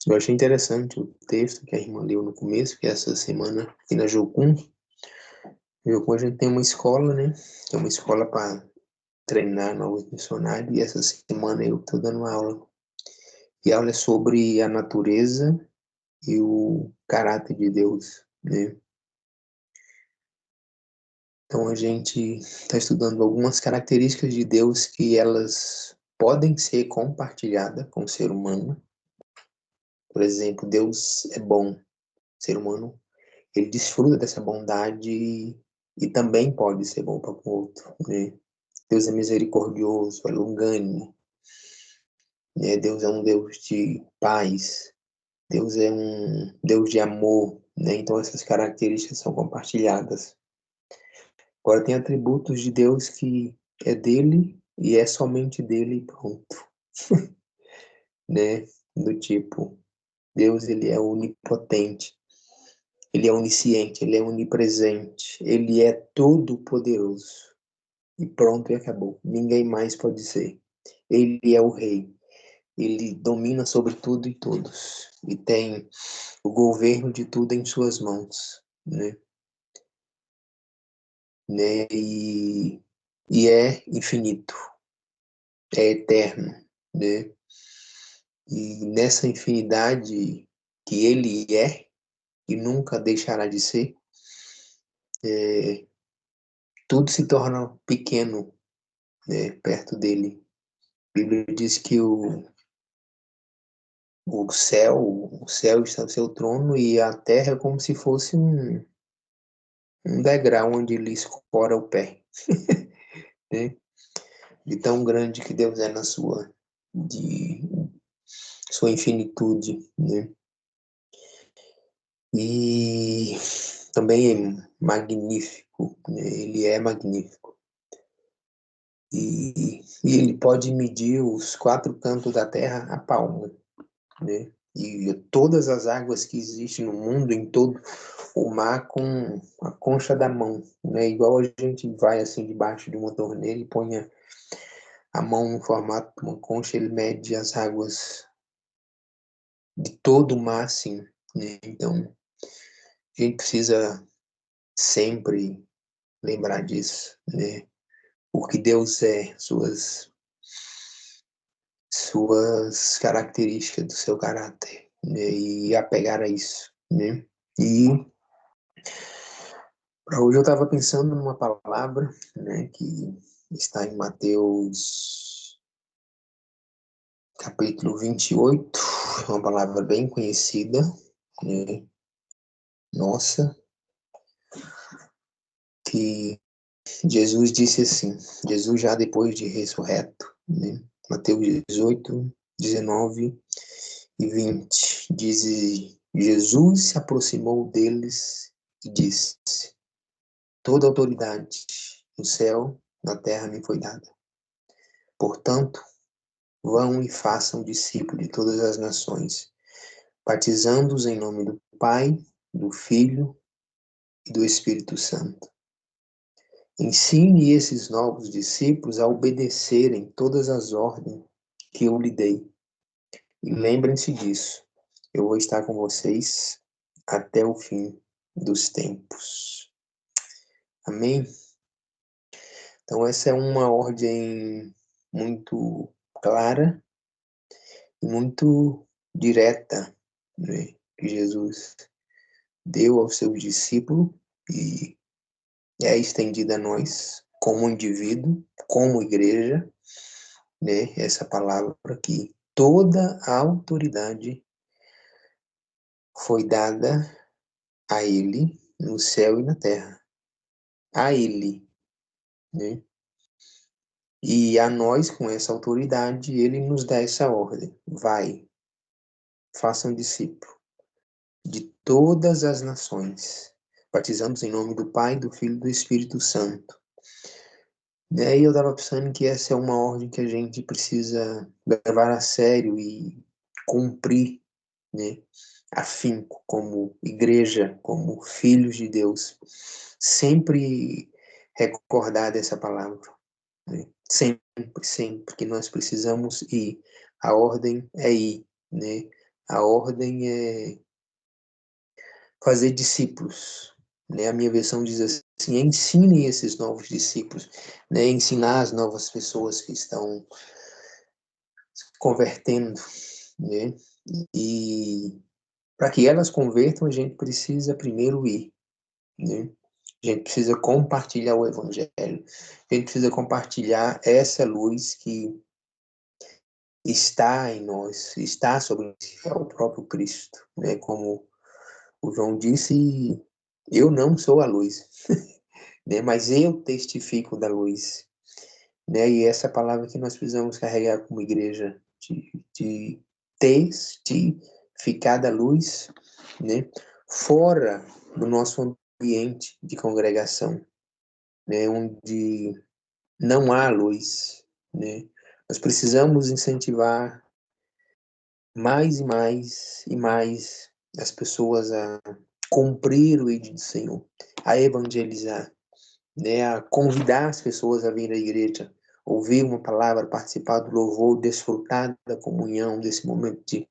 Eu achei interessante o texto que a irmã leu no começo, que essa semana aqui na Jocum. Jocum a gente tem uma escola, né? Que é uma escola para treinar novos missionários, e essa semana eu estou dando uma aula. E a aula é sobre a natureza e o caráter de Deus, né? Então a gente está estudando algumas características de Deus que elas podem ser compartilhadas com o ser humano. Por exemplo, Deus é bom, o ser humano ele desfruta dessa bondade e também pode ser bom para o outro, né? Deus é misericordioso, é longânimo, né? Deus é um Deus de paz, Deus é um Deus de amor, né? Então essas características são compartilhadas. Agora tem atributos de Deus que é dele e é somente dele e pronto, né? Do tipo, Deus ele é onipotente, ele é onisciente, ele é onipresente, ele é todo poderoso. E pronto, e acabou. Ninguém mais pode ser. Ele é o rei. Ele domina sobre tudo e todos. E tem o governo de tudo em suas mãos, né? E é infinito, é eterno, né? E nessa infinidade que ele é e nunca deixará de ser, é, tudo se torna pequeno, né, perto dele. A Bíblia diz que o céu está no seu trono e a terra é como se fosse um degrau onde ele escora o pé, né? De tão grande que Deus é na de sua infinitude, né? E também é magnífico, né? Ele é magnífico. E ele pode medir os quatro cantos da terra a palma, né? E todas as águas que existem no mundo, em todo o mar, com a concha da mão, né? Igual a gente vai assim debaixo de uma torneira e põe a mão no formato de uma concha, ele mede as águas de todo o mar, assim, né? Então, a gente precisa sempre lembrar disso, né? Porque Deus é suas características do seu caráter, né? E apegar a isso, né? E para hoje eu estava pensando numa palavra, né, que está em Mateus capítulo 28, uma palavra bem conhecida, né, nossa, que Jesus disse assim, Jesus já depois de ressurreto, né, Mateus 18, 19 e 20, diz: Jesus se aproximou deles e disse: toda autoridade no céu, na terra me foi dada. Portanto, vão e façam discípulos de todas as nações, batizando-os em nome do Pai, do Filho e do Espírito Santo. Ensine esses novos discípulos a obedecerem todas as ordens que eu lhe dei. E lembrem-se disso. Eu vou estar com vocês até o fim dos tempos. Amém? Então, essa é uma ordem muito clara e muito direta, né, que Jesus deu aos seus discípulos e é estendida a nós, como indivíduo, como igreja, né, essa palavra que toda a autoridade foi dada a Ele no céu e na terra, a Ele, né? E a nós, com essa autoridade, Ele nos dá essa ordem: vai, façam discípulo de todas as nações, batizamos em nome do Pai, do Filho e do Espírito Santo. Daí eu estava pensando que essa é uma ordem que a gente precisa levar a sério e cumprir, né? Afinco, como igreja, como filhos de Deus. Sempre recordar dessa palavra, né? Sempre, sempre que nós precisamos ir. A ordem é ir, né? A ordem é fazer discípulos, né? A minha versão diz assim: ensine esses novos discípulos, né? Ensinar as novas pessoas que estão se convertendo, né? E para que elas convertam, a gente precisa primeiro ir, né? A gente precisa compartilhar o evangelho. A gente precisa compartilhar essa luz que está em nós, está sobre nós, é o próprio Cristo, né? Como o João disse, eu não sou a luz, né? Mas eu testifico da luz, né? E essa palavra que nós precisamos carregar como igreja, de testificar da luz, né? Fora do nosso ambiente de congregação, né? Onde não há luz, né? Nós precisamos incentivar mais e mais e mais as pessoas a cumprir o ID do Senhor, a evangelizar, né, a convidar as pessoas a vir à igreja, ouvir uma palavra, participar do louvor, desfrutar da comunhão, desse momento de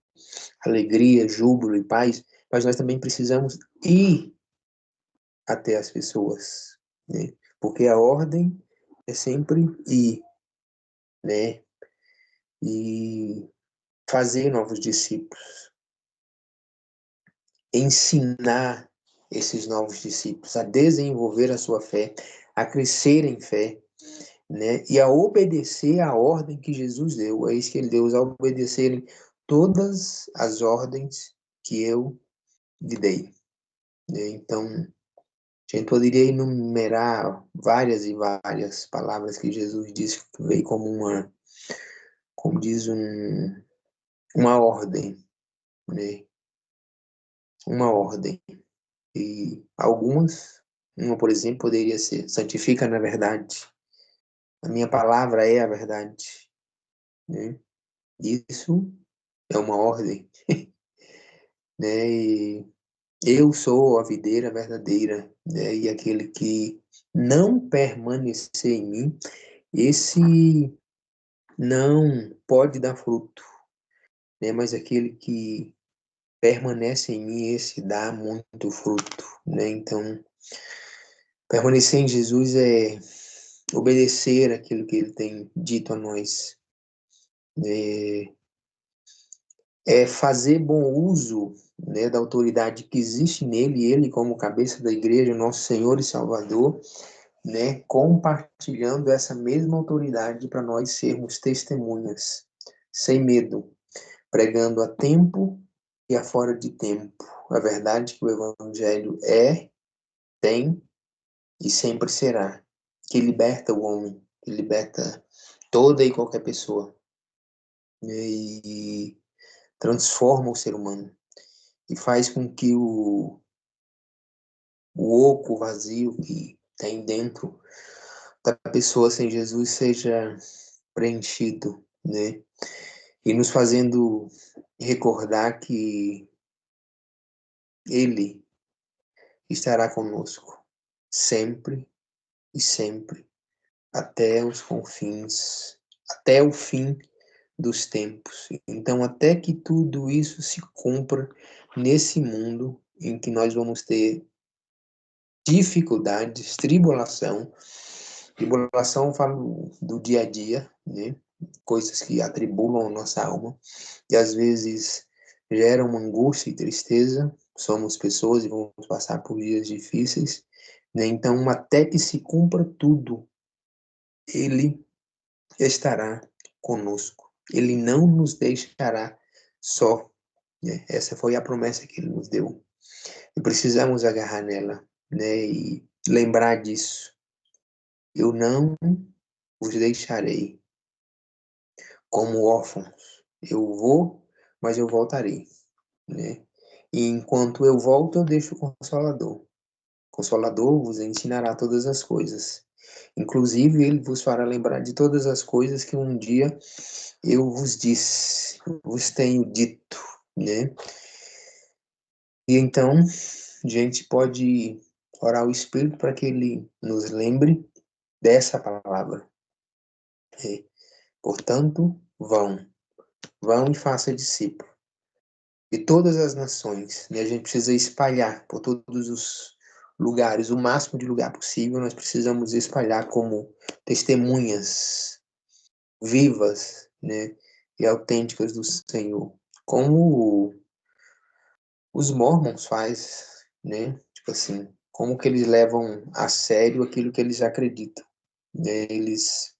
alegria, júbilo e paz, mas nós também precisamos ir até as pessoas, né? Porque a ordem é sempre ir, né? E fazer novos discípulos, ensinar esses novos discípulos a desenvolver a sua fé, a crescer em fé, né? E a obedecer a ordem que Jesus deu. É isso que ele deu, a obedecerem todas as ordens que eu lhe dei, né? Então, a gente poderia enumerar várias e várias palavras que Jesus disse que veio como como diz uma ordem, né? Uma ordem. E uma, por exemplo, poderia ser: santifica na verdade. A minha palavra é a verdade, né? Isso é uma ordem, né? E eu sou a videira verdadeira, né? E aquele que não permanecer em mim, esse não pode dar fruto, né? Mas aquele que permanece em mim, esse dá muito fruto, né? Então, permanecer em Jesus é obedecer aquilo que ele tem dito a nós, é, é fazer bom uso, né, da autoridade que existe nele, ele como cabeça da igreja, nosso Senhor e Salvador, né, compartilhando essa mesma autoridade para nós sermos testemunhas, sem medo, pregando a tempo e a fora de tempo. A verdade que o evangelho é, tem e sempre será, que liberta o homem, que liberta toda e qualquer pessoa, né, e transforma o ser humano e faz com que o oco vazio que tem dentro da pessoa sem Jesus seja preenchido, né? E nos fazendo recordar que Ele estará conosco sempre e sempre, até os confins, até o fim dos tempos. Então, até que tudo isso se cumpra nesse mundo em que nós vamos ter dificuldades, tribulação. Tribulação, eu falo do dia a dia, né? Coisas que atribulam a nossa alma e às vezes geram uma angústia e tristeza. Somos pessoas e vamos passar por dias difíceis, né? Então, até que se cumpra tudo, Ele estará conosco. Ele não nos deixará só, né? Essa foi a promessa que Ele nos deu. E precisamos agarrar nela, né? E lembrar disso. Eu não os deixarei como órfãos. Eu vou, mas eu voltarei, né? E enquanto eu volto, eu deixo o Consolador. O Consolador vos ensinará todas as coisas. Inclusive, ele vos fará lembrar de todas as coisas que um dia eu vos disse, vos tenho dito, né? E então, a gente pode orar ao Espírito para que ele nos lembre dessa palavra. Portanto, vão e faça discípulo. de todas as nações, né? A gente precisa espalhar por todos os lugares, o máximo de lugar possível, nós precisamos espalhar como testemunhas vivas, né? E autênticas do Senhor. Como os Mormons faz, né? Tipo assim, como que eles levam a sério aquilo que eles acreditam, né? Eles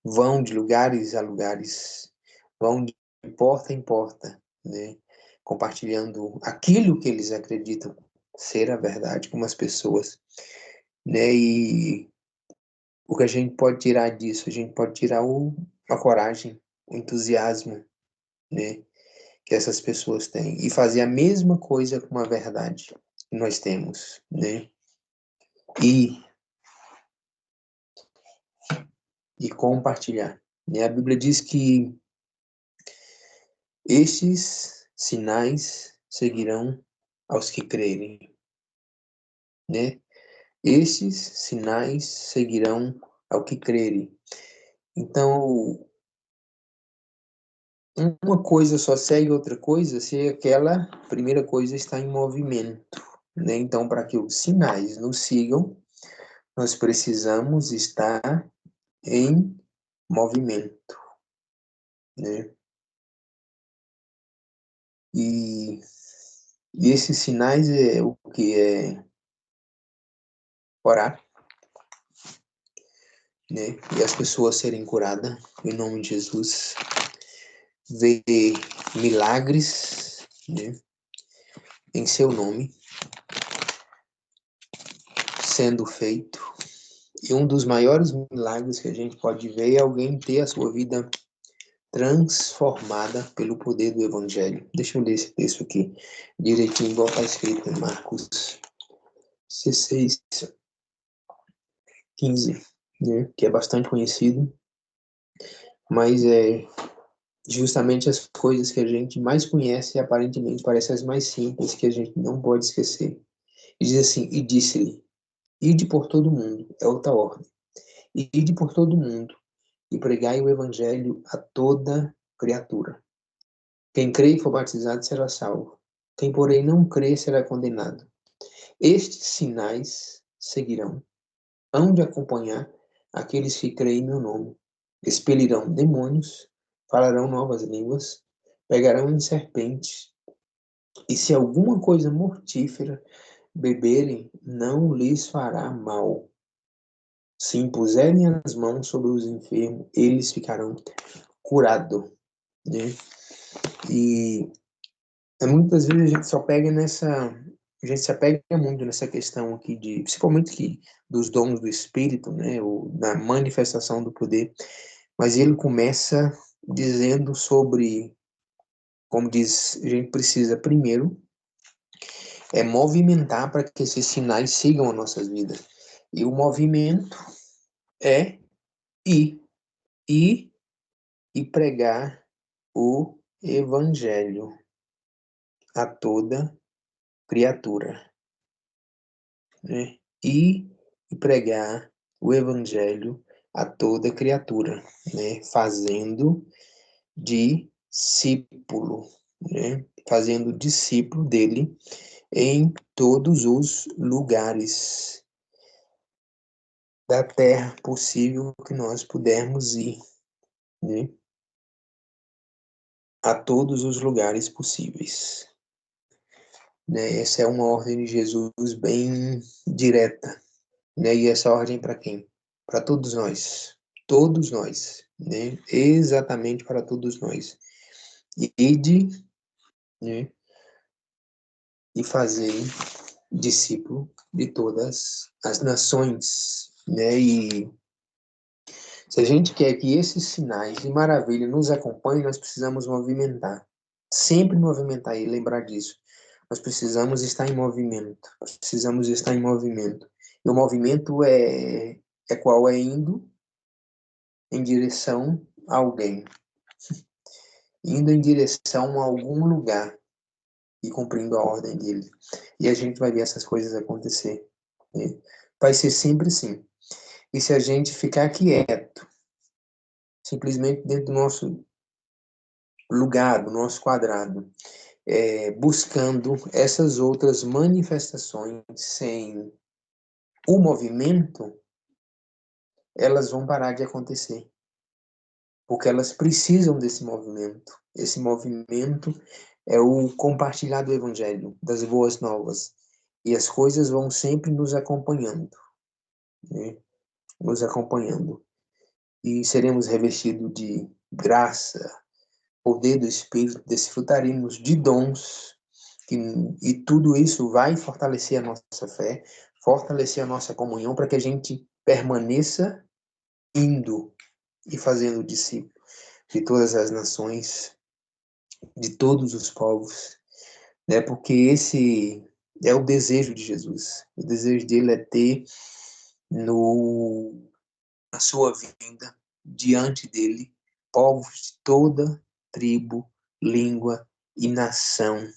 vão de lugares a lugares, vão de porta em porta, né? Compartilhando aquilo que eles acreditam ser a verdade com as pessoas, né? E o que a gente pode tirar disso? A gente pode tirar a coragem, o entusiasmo, né? Que essas pessoas têm e fazer a mesma coisa com a verdade que nós temos, né? E, e compartilhar. Né? A Bíblia diz que estes sinais seguirão aos que crerem, né? Estes sinais seguirão ao que crerem. Então, uma coisa só segue outra coisa se aquela primeira coisa está em movimento, né? Então, para que os sinais nos sigam, nós precisamos estar em movimento, né? E, e esses sinais é o que é orar, né? E as pessoas serem curadas em nome de Jesus, ver milagres, né? Em seu nome sendo feito. E um dos maiores milagres que a gente pode ver é alguém ter a sua vida transformada pelo poder do Evangelho. Deixa eu ler esse texto aqui direitinho, igual está escrito em Marcos 16, 15, né? Que é bastante conhecido, mas é justamente as coisas que a gente mais conhece e aparentemente parecem as mais simples que a gente não pode esquecer. E diz assim, e disse-lhe, ide por todo mundo, é outra ordem, ide por todo mundo e pregai o evangelho a toda criatura. Quem crê e for batizado será salvo. Quem, porém, não crê será condenado. Estes sinais seguirão. Hão de acompanhar aqueles que creem em meu nome. Expelirão demônios, falarão novas línguas, pegarão em serpentes, e se alguma coisa mortífera beberem, não lhes fará mal. Se impuserem as mãos sobre os enfermos, eles ficarão curados, né? E muitas vezes a gente só pega nessa, a gente se apega muito nessa questão aqui de, principalmente aqui, dos dons do Espírito, né, ou da manifestação do poder, mas ele começa dizendo sobre, como diz, a gente precisa primeiro movimentar para que esses sinais sigam as nossas vidas. E o movimento é ir, ir e pregar o evangelho a toda criatura, né? E pregar o evangelho a toda criatura, né? Fazendo discípulo, né? Fazendo discípulo dele em todos os lugares da terra possível que nós pudermos ir, né? A todos os lugares possíveis, né? Essa é uma ordem de Jesus bem direta, né? E essa ordem para quem? Para todos nós, né? Exatamente para todos nós. Ide, né? E fazei discípulo de todas as nações, né? E se a gente quer que esses sinais de maravilha nos acompanhem, nós precisamos movimentar. Sempre movimentar e lembrar disso. Nós precisamos estar em movimento. Precisamos estar em movimento. E o movimento é qual? É indo em direção a alguém. Indo em direção a algum lugar e cumprindo a ordem dele. E a gente vai ver essas coisas acontecer, né? Vai ser sempre assim. E se a gente ficar quieto, simplesmente dentro do nosso lugar, do nosso quadrado, buscando essas outras manifestações sem o movimento, elas vão parar de acontecer. Porque elas precisam desse movimento. Esse movimento é o compartilhar do Evangelho, das boas novas. E as coisas vão sempre nos acompanhando, né? Nos acompanhando. E seremos revestidos de graça, poder do Espírito, desfrutaremos de dons, e tudo isso vai fortalecer a nossa fé, fortalecer a nossa comunhão, para que a gente permaneça indo e fazendo discípulos de todas as nações, de todos os povos, né? Porque esse é o desejo de Jesus. O desejo dele é ter na sua vinda, diante dele, povos de toda tribo, língua e nação,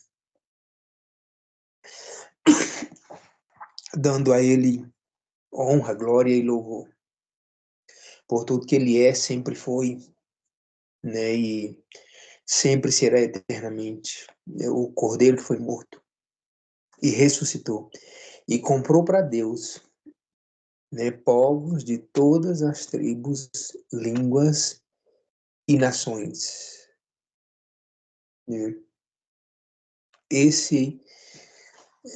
dando a ele honra, glória e louvor por tudo que ele é, sempre foi, né? E sempre será eternamente. O Cordeiro que foi morto e ressuscitou e comprou para Deus, né, povos de todas as tribos, línguas e nações, né? Esse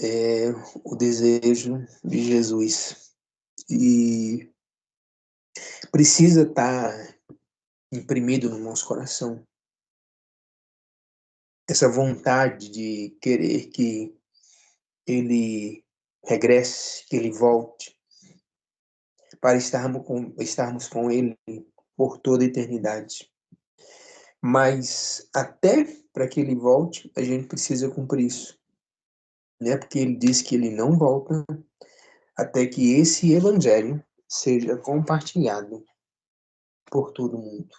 é o desejo de Jesus e precisa estar imprimido no nosso coração essa vontade de querer que ele regresse, que ele volte, para estarmos com ele por toda a eternidade. Mas até para que ele volte, a gente precisa cumprir isso, né? Porque ele diz que ele não volta até que esse evangelho seja compartilhado por todo mundo.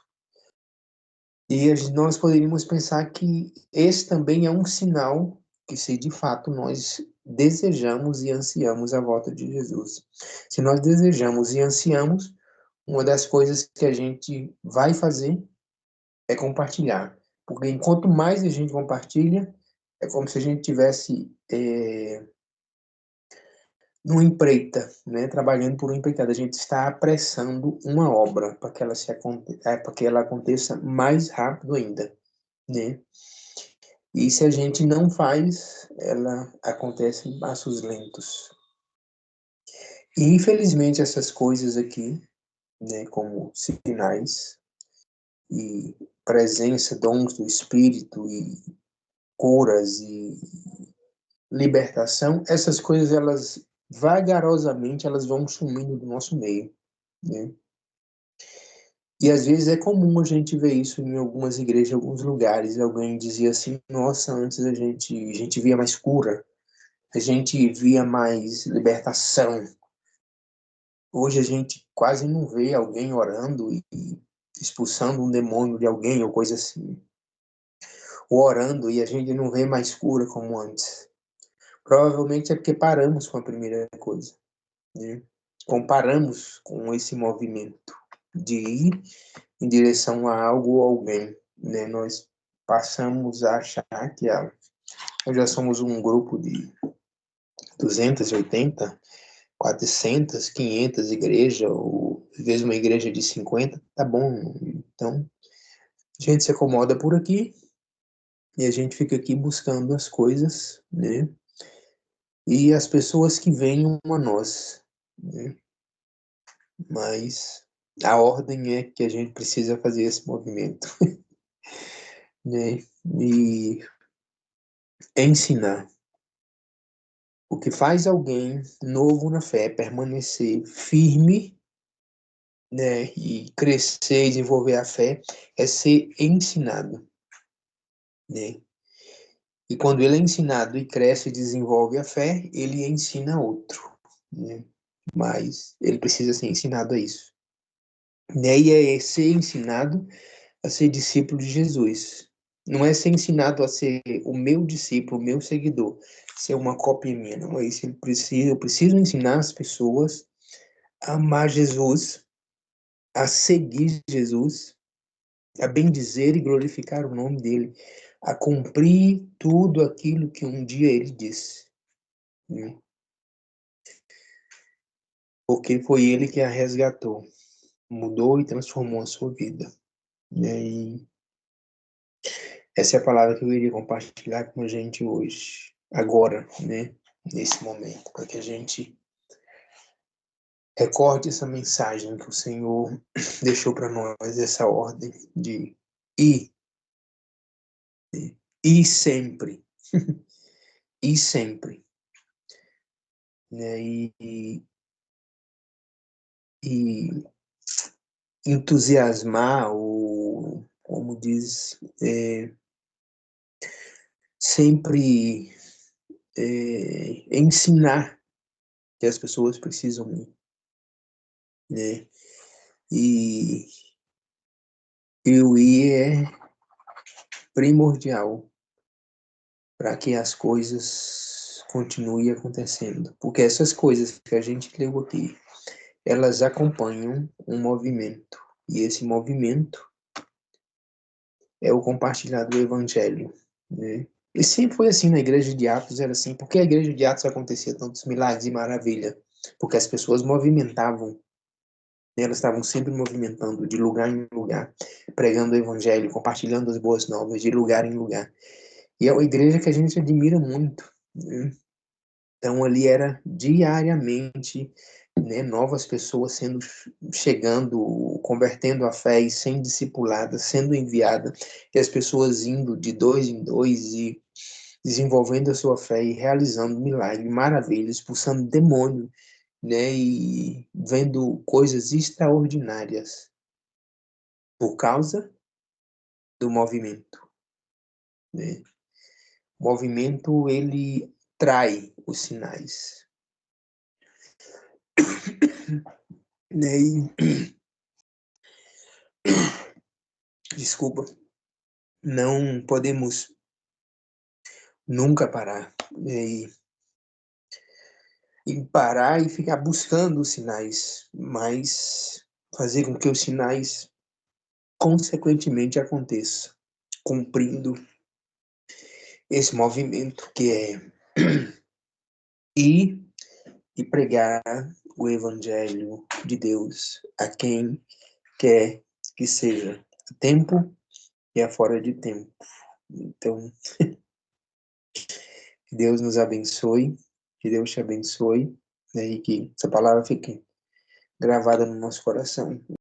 E nós poderíamos pensar que esse também é um sinal que, se de fato nós desejamos e ansiamos a volta de Jesus. Se nós desejamos e ansiamos, uma das coisas que a gente vai fazer é compartilhar. Porque enquanto mais a gente compartilha, é como se a gente tivesse numa empreita, né, trabalhando por uma empreitada. A gente está apressando uma obra para que para que ela aconteça mais rápido ainda, né? E se a gente não faz, ela acontece em passos lentos. E infelizmente essas coisas aqui, né, como sinais e presença, dons do Espírito e curas e libertação, essas coisas, elas vagarosamente elas vão sumindo do nosso meio, né? E às vezes é comum a gente ver isso em algumas igrejas, em alguns lugares. Alguém dizia assim: nossa, antes a gente via mais cura, a gente via mais libertação. Hoje a gente quase não vê alguém orando e expulsando um demônio de alguém ou coisa assim. Ou orando e a gente não vê mais cura como antes. Provavelmente é porque paramos com a primeira coisa, né? Comparamos com esse movimento de ir em direção a algo ou alguém, né? Nós passamos a achar que nós já somos um grupo de 280, 400, 500 igrejas, ou às vezes uma igreja de 50, tá bom. Então, a gente se acomoda por aqui e a gente fica aqui buscando as coisas, né? E as pessoas que venham a nós, né? Mas a ordem é que a gente precisa fazer esse movimento, né? E ensinar. O que faz alguém novo na fé permanecer firme, né, e crescer e desenvolver a fé é ser ensinado, né? E quando ele é ensinado e cresce e desenvolve a fé, ele ensina outro, né? Mas ele precisa ser ensinado a isso. Né? E é ser ensinado a ser discípulo de Jesus. Não é ser ensinado a ser o meu discípulo, o meu seguidor, ser uma cópia minha, não é isso. Eu preciso ensinar as pessoas a amar Jesus, a seguir Jesus, a bendizer e glorificar o nome dele, a cumprir tudo aquilo que um dia ele disse, né? Porque foi ele que a resgatou, mudou e transformou a sua vida, né? E essa é a palavra que eu iria compartilhar com a gente hoje, agora, né? Nesse momento, para que a gente recorde essa mensagem que o Senhor deixou para nós, essa ordem de ir, ir sempre, ir sempre, né? E entusiasmar, ou como diz, sempre ensinar que as pessoas precisam ir, né? E o ir é primordial para que as coisas continuem acontecendo. Porque essas coisas que a gente leu aqui, elas acompanham um movimento. E esse movimento é o compartilhar do evangelho, né? E sempre foi assim na igreja de Atos, era assim. Porque a igreja de Atos acontecia tantos milagres e maravilha? Porque as pessoas movimentavam, né? Elas estavam sempre movimentando de lugar em lugar, pregando o evangelho, compartilhando as boas novas de lugar em lugar. E é uma igreja que a gente admira muito, né? Então ali era diariamente, né, novas pessoas chegando, convertendo a fé e sendo discipuladas, sendo enviadas, e as pessoas indo de dois em dois e desenvolvendo a sua fé e realizando milagres, maravilhas, expulsando demônio, né, e vendo coisas extraordinárias por causa do movimento, né? O movimento, ele trai os sinais, né? Desculpa, não podemos nunca parar, né? E parar e ficar buscando os sinais, mas fazer com que os sinais consequentemente aconteçam, cumprindo esse movimento que é ir e pregar o evangelho de Deus a quem quer que seja, a tempo e a fora de tempo. Então, que Deus nos abençoe, que Deus te abençoe, né, e que essa palavra fique gravada no nosso coração.